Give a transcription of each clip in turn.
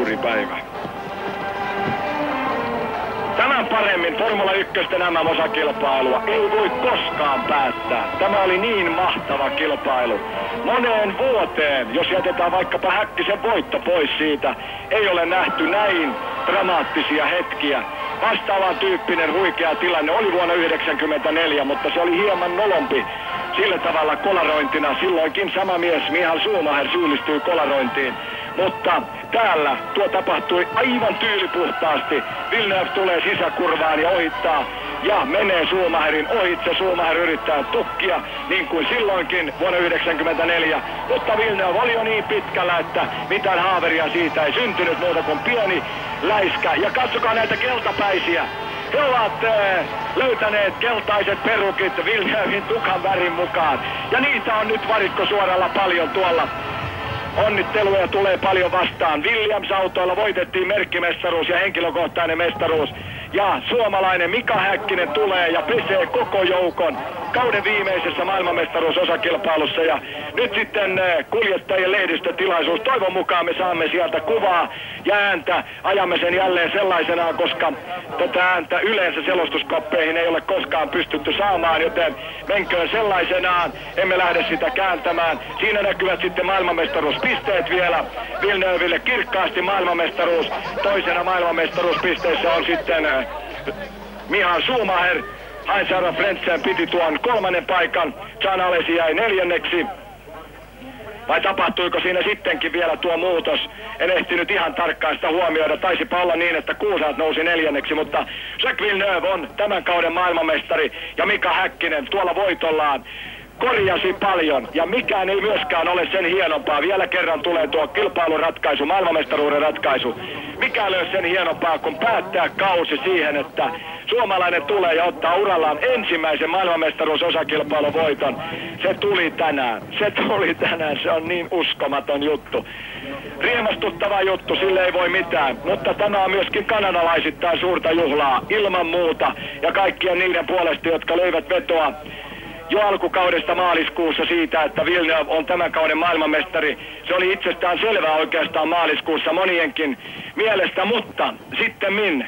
suuri päivä. Tämän paremmin Formula 1 MM-osakilpailua ei voi koskaan päättää. Tämä oli niin mahtava kilpailu. Moneen vuoteen, jos jätetään vaikkapa Häkkisen voitto pois siitä, ei ole nähty näin dramaattisia hetkiä. Vastaavan tyyppinen huikea tilanne oli vuonna 1994, mutta se oli hieman nolompi sillä tavalla kolarointina. Silloinkin sama mies Michael Schumacher syyllistyy kolarointiin. Mutta täällä tuo tapahtui aivan tyylipuhtaasti. Villeneuve tulee sisäkurvaan ja ohittaa ja menee Schumacherin ohitse. Schumacher yrittää tukkia niin kuin silloinkin vuonna 1994. Mutta Villeneuve oli jo niin pitkällä, että mitään haaveria siitä ei syntynyt muuta kuin pieni läiskä. Ja katsokaa näitä keltapäisiä. He ovat löytäneet keltaiset perukit Villeneuven tukan värin mukaan. Ja niitä on nyt varikkosuoralla paljon tuolla. Onnitteluja tulee paljon vastaan. Williams-autoilla voitettiin merkkimestaruus ja henkilökohtainen mestaruus. Ja suomalainen Mika Häkkinen tulee ja pesee koko joukon kauden viimeisessä maailmanmestaruusosakilpailussa. Ja nyt sitten kuljettajien lehdistötilaisuus. Toivon mukaan me saamme sieltä kuvaa ja ääntä. Ajamme sen jälleen sellaisenaan, koska tätä ääntä yleensä selostuskoppeihin ei ole koskaan pystytty saamaan. Joten menköön sellaisenaan. Emme lähde sitä kääntämään. Siinä näkyvät sitten maailmanmestaruuspisteet vielä. Villeneuveille kirkkaasti maailmanmestaruus. Toisena maailmanmestaruuspisteessä on sitten Michael Schumacher. Heinz-Harald Frentzen piti tuon kolmannen paikan. Jean Alesi jäi neljänneksi. Vai tapahtuiko siinä sittenkin vielä tuo muutos? En ehtinyt ihan tarkkaan sitä huomioida. Taisipa olla niin, että Kuusat nousi neljänneksi, mutta Jacques Villeneuve on tämän kauden maailmanmestari ja Mika Häkkinen tuolla voitollaan korjasi paljon ja mikään ei myöskään ole sen hienompaa. Vielä kerran tulee tuo kilpailuratkaisu, maailmanmestaruuden ratkaisu. Mikä ei ole sen hienompaa, kun päättää kausi siihen, että suomalainen tulee ja ottaa urallaan ensimmäisen maailmanmestaruusosakilpailun voiton. Se tuli tänään. Se on niin uskomaton juttu. Riemastuttava juttu, sille ei voi mitään. Mutta tämä on myöskin kanadalaisittain suurta juhlaa, ilman muuta. Ja kaikkien niiden puolesta, jotka löivät vetoa jo alkukaudesta maaliskuussa siitä, että Villeneuve on tämän kauden maailmanmestari. Se oli itsestään selvää oikeastaan maaliskuussa monienkin mielestä, mutta sittemmin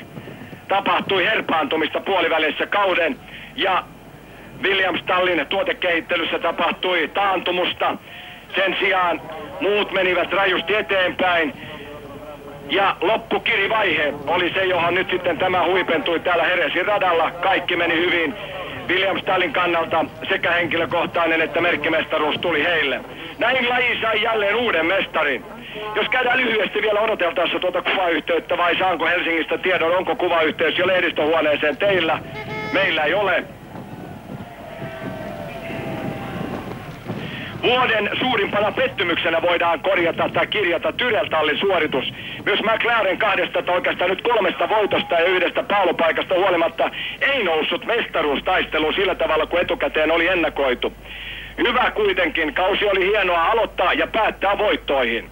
tapahtui herpaantumista puolivälissä kauden ja Williams-tallin tuotekehittelyssä tapahtui taantumusta. Sen sijaan muut menivät rajusti eteenpäin ja loppukirivaihe oli se, johon nyt sitten tämä huipentui täällä Heresin radalla. Kaikki meni hyvin. Williams-tallin kannalta sekä henkilökohtainen että merkkimestaruus tuli heille. Näin laji sai jälleen uuden mestarin. Jos käydään lyhyesti vielä odoteltaessa tuota kuvayhteyttä vai saanko Helsingistä tiedon, onko kuvayhteys jo lehdistöhuoneeseen teillä? Meillä ei ole. Vuoden suurimpana pettymyksenä voidaan korjata tai kirjata Tyrrell-tallin suoritus. Myös McLaren kahdesta tai oikeastaan nyt kolmesta voitosta ja yhdestä paalupaikasta huolimatta ei noussut mestaruustaisteluun sillä tavalla kuin etukäteen oli ennakoitu. Hyvä kuitenkin, kausi oli hienoa aloittaa ja päättää voittoihin.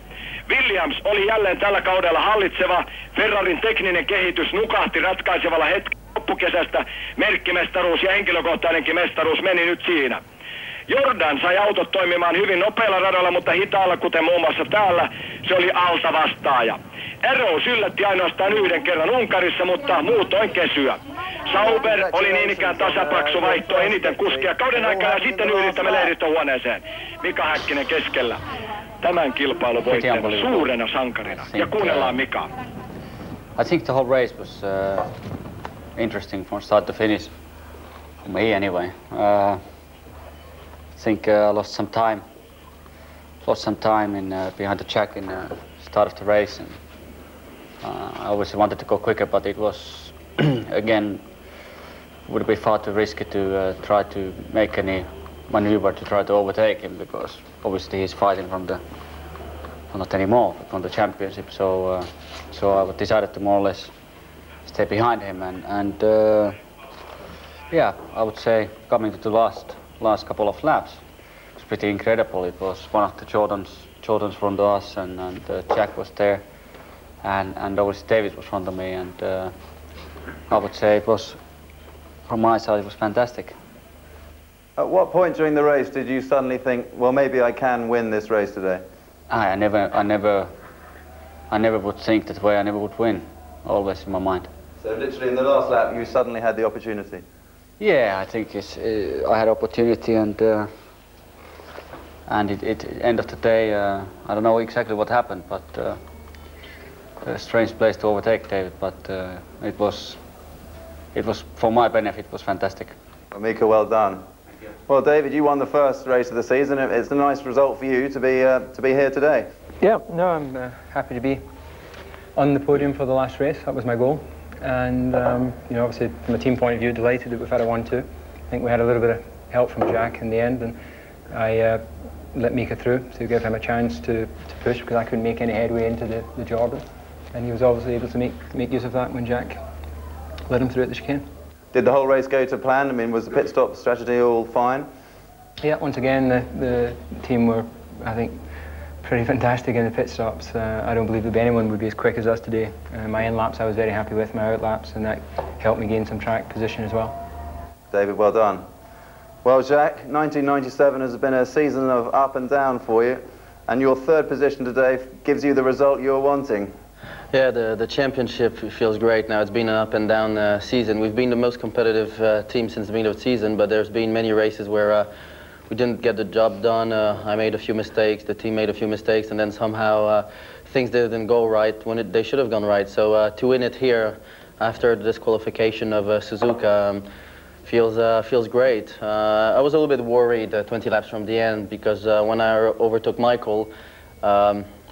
Williams oli jälleen tällä kaudella hallitseva. Ferrarin tekninen kehitys nukahti ratkaisevalla hetkellä loppukesästä. Merkkimestaruus ja henkilökohtainenkin mestaruus meni nyt siinä. Jordan sai autot toimimaan hyvin nopeilla radoilla, mutta hitaalla, kuten muun muassa täällä, se oli alta vastaaja. Arrows yllätti ainoastaan yhden kerran Unkarissa, mutta muutoin kesyä. Sauber oli niin ikään tasapaksu, vaihtoi eniten kuskia kauden aikana ja sitten yhdistämme lehdistöhuoneeseen. Mika Häkkinen keskellä. Tämän kilpailun voitti suurena sankarina. Ja kuunnellaan Mika. I think the whole race was interesting from start to finish. For me anyway. I think I lost some time in behind the track in the start of the race, and I obviously wanted to go quicker, but it was again would be far too risky to try to make any maneuver to try to overtake him, because obviously he's fighting from not anymore from the championship. So I decided to more or less stay behind him, and yeah, I would say coming to the last couple of laps, it was pretty incredible. It was one of the Jordans front of us, and Jack was there, and obviously David was front of me, and I would say it was, from my side, it was fantastic. At what point during the race did you suddenly think, well, maybe I can win this race today? I never I never would think that way I never would win, always in my mind. So literally in the last lap you suddenly had the opportunity? Yeah, I think I had opportunity, and end of the day, I don't know exactly what happened, but a strange place to overtake David, but it was for my benefit. It was fantastic. Well, Mika, well done. Thank you. Well, David, you won the first race of the season. It's a nice result for you to be here today. Yeah, no, I'm happy to be on the podium for the last race. That was my goal, and you know, obviously from a team point of view, delighted that we've had a 1-2. I think we had a little bit of help from Jack in the end, and I let Mika through to give him a chance to push, because I couldn't make any headway into the Jordan, and he was obviously able to make use of that when Jack let him through at the chicane. Did the whole race go to plan? I mean, was the pit stop strategy all fine? Yeah, once again, the team were, I think, pretty fantastic in the pit stops. I don't believe that anyone would be as quick as us today. My in laps I was very happy with, my out laps, and that helped me gain some track position as well. David, well done. Well, Jack, 1997 has been a season of up and down for you, and your third position today gives you the result you were wanting. Yeah, the championship feels great now. It's been an up and down season. We've been the most competitive team since the beginning of the season, but there's been many races where we didn't get the job done. I made a few mistakes, the team made a few mistakes, and then somehow things didn't go right when they should have gone right. So to win it here after the disqualification of Suzuka feels great. I was a little bit worried 20 laps from the end, because when I overtook Michael,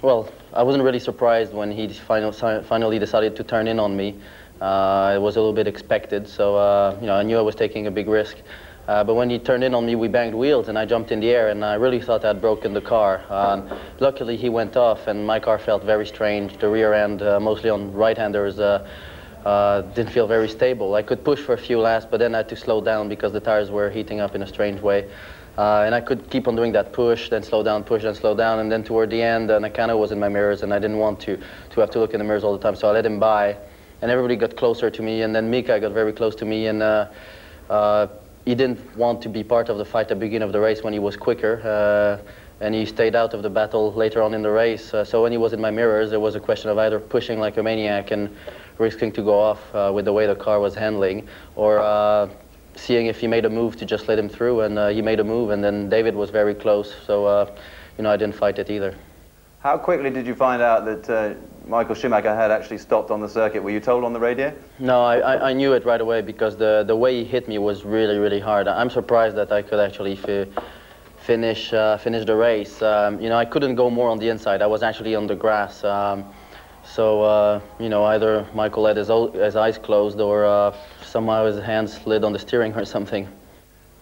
well, I wasn't really surprised when he finally decided to turn in on me. It was a little bit expected, so you know, I knew I was taking a big risk. But when he turned in on me, we banged wheels, and I jumped in the air, and I really thought I'd broken the car. Luckily, he went off, and my car felt very strange. The rear end, mostly on right-handers, didn't feel very stable. I could push for a few laps, but then I had to slow down because the tires were heating up in a strange way. And I could keep on doing that push, then slow down, push, then slow down, and then toward the end, Nakano was in my mirrors, and I didn't want to have to look in the mirrors all the time, so I let him by. And everybody got closer to me, and then Mika got very close to me, and he didn't want to be part of the fight at the beginning of the race when he was quicker, and he stayed out of the battle later on in the race. So when he was in my mirrors, there was a question of either pushing like a maniac and risking to go off with the way the car was handling, or seeing if he made a move to just let him through, and he made a move, and then David was very close, so you know, I didn't fight it either. How quickly did you find out that Michael Schumacher had actually stopped on the circuit? Were you told on the radio? No, I knew it right away, because the way he hit me was really, really hard. I'm surprised that I could actually finish the race. You know, I couldn't go more on the inside. I was actually on the grass. So, you know, either Michael had his eyes closed, or somehow his hands slid on the steering or something.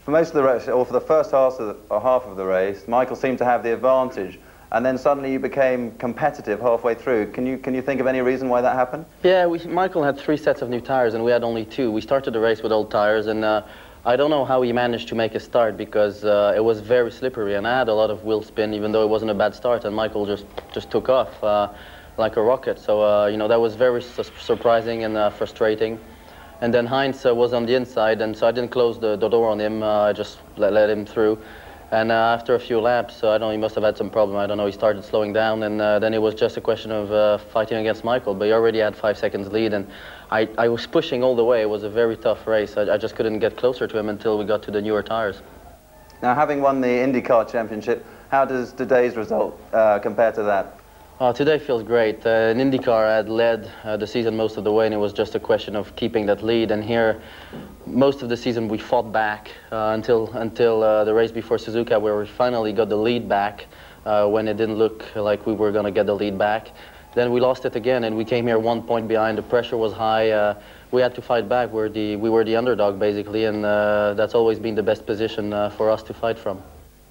For most of the race, or for the first half of the race, Michael seemed to have the advantage, and then suddenly you became competitive halfway through. Can you think of any reason why that happened? Yeah, Michael had 3 sets of new tires, and we had only 2. We started the race with old tires, and I don't know how he managed to make a start, because it was very slippery, and I had a lot of wheel spin, even though it wasn't a bad start, and Michael just took off like a rocket. So, you know, that was very surprising and frustrating. And then Heinz was on the inside, and so I didn't close the door on him. I just let him through. And after a few laps, I don't know, he must have had some problem. I don't know, he started slowing down, and then it was just a question of fighting against Michael. But he already had 5 seconds lead, and I was pushing all the way. It was a very tough race. I just couldn't get closer to him until we got to the newer tires. Now, having won the IndyCar Championship, how does today's result compare to that? Today feels great. In IndyCar, I had led the season most of the way, and it was just a question of keeping that lead. And here, most of the season, we fought back until the race before Suzuka, where we finally got the lead back when it didn't look like we were going to get the lead back. Then we lost it again, and we came here 1 point behind. The pressure was high. We had to fight back. We were the underdog, basically, and that's always been the best position for us to fight from.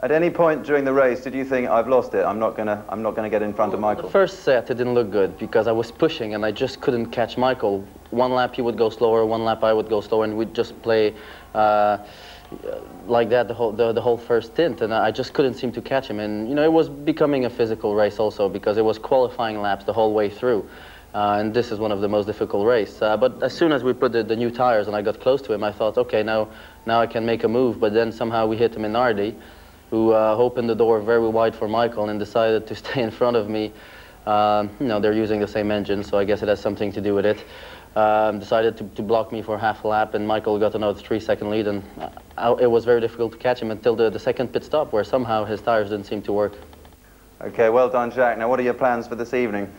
At any point during the race, did you think, I've lost it, I'm not gonna get in front of Michael? The first set, it didn't look good, because I was pushing and I just couldn't catch Michael. 1 lap he would go slower, 1 lap I would go slower, and we'd just play like that the whole first stint, and I just couldn't seem to catch him. And you know, it was becoming a physical race also, because it was qualifying laps the whole way through. And this is one of the most difficult races. But as soon as we put the new tires and I got close to him, I thought, okay, now I can make a move. But then somehow we hit Minardi, who opened the door very wide for Michael and decided to stay in front of me They're using the same engine, so I guess it has something to do with it. Decided to block me for half a lap, and Michael got another 3-second lead, and it was very difficult to catch him until the second pit stop, where somehow his tires didn't seem to work. Okay, well done, Jacques. Now, what are your plans for this evening?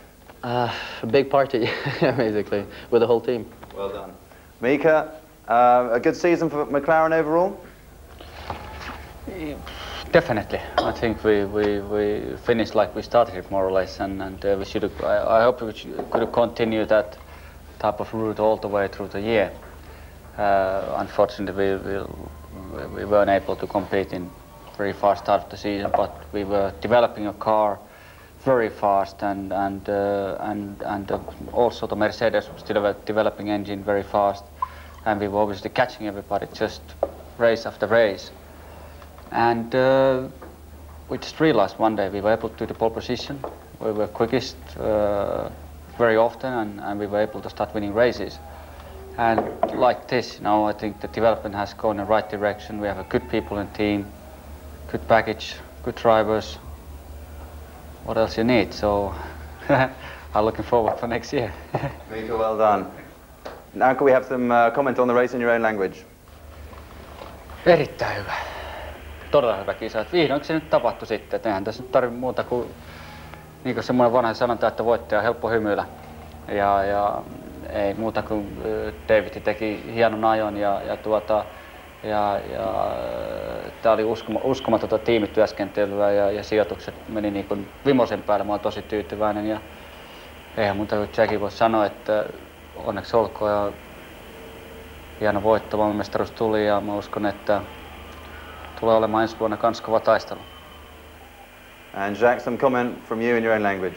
A big party, basically, with the whole team. Well done. Mika, a good season for McLaren overall? Definitely. I think we finished like we started it, more or less, and we should have, I hope we could have continued that type of route all the way through the year. Unfortunately, we weren't able to compete in very fast start of the season, but we were developing a car very fast, and also the Mercedes was still developing engine very fast, and we were obviously catching everybody just race after race. And we just realized one day we were able to do the pole position. We were quickest very often, and we were able to start winning races. And like this, I think the development has gone in the right direction. We have a good people in the team, good package, good drivers. What else you need? So I'm looking forward for next year. Mika, well done. Now can we have some comment on the race in your own language? Erittäin hyvä. Todella hyvä kisa. Vihdoinkin se nyt tapahtui sitten. Eihän tässä nyt tarvitse muuta kuin semmoinen vanha sanonta, että voittaja on helppo hymyillä. Ja ei muuta kuin David teki hienon ajon ja tää oli uskomatonta tiimityöskentelyä ja sijoitukset meni niin kuin vimosen päälle. Mä oon tosi tyytyväinen ja eihän muuta kuin Jackie voi sanoa, että onneksi olkoon ja hieno voitto, maailmanmestaruus tuli ja mä uskon, että tulee olemaan ensi vuonna kans kova taistelu. And Jacques, some comment from you in your own language.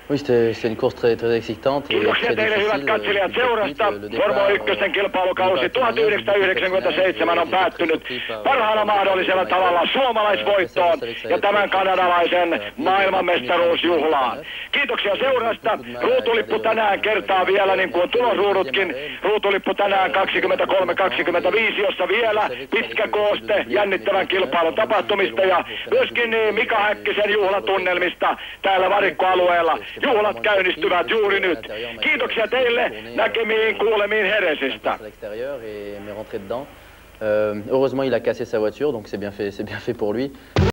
Oui, c'est une course très excitante et Kiitoksia très teille hyvät katselijat seurasta. Formula 1 kilpailukausi 1997 on päättynyt parhaalla mahdollisella tavalla suomalaisvoittoon ja tämän kanadalaisen maailmanmestaruusjuhlaan. Kiitoksia seurasta. Ruutulippu tänään kertaa vielä, niin kuin tulosruudutkin. Ruutulippu tänään 23-25, jossa vielä pitkä kooste jännittävän kilpailun tapahtumista ja myöskin Mika Häkkisen juhlatunnelmista täällä varikkoalueella. Juhlat käynnistyvät juuri nyt. Kiitoksia teille. Näkemiin, kuulemiin Heresistä. Heureusement, il a cassé sa voiture, donc c'est bien fait pour lui.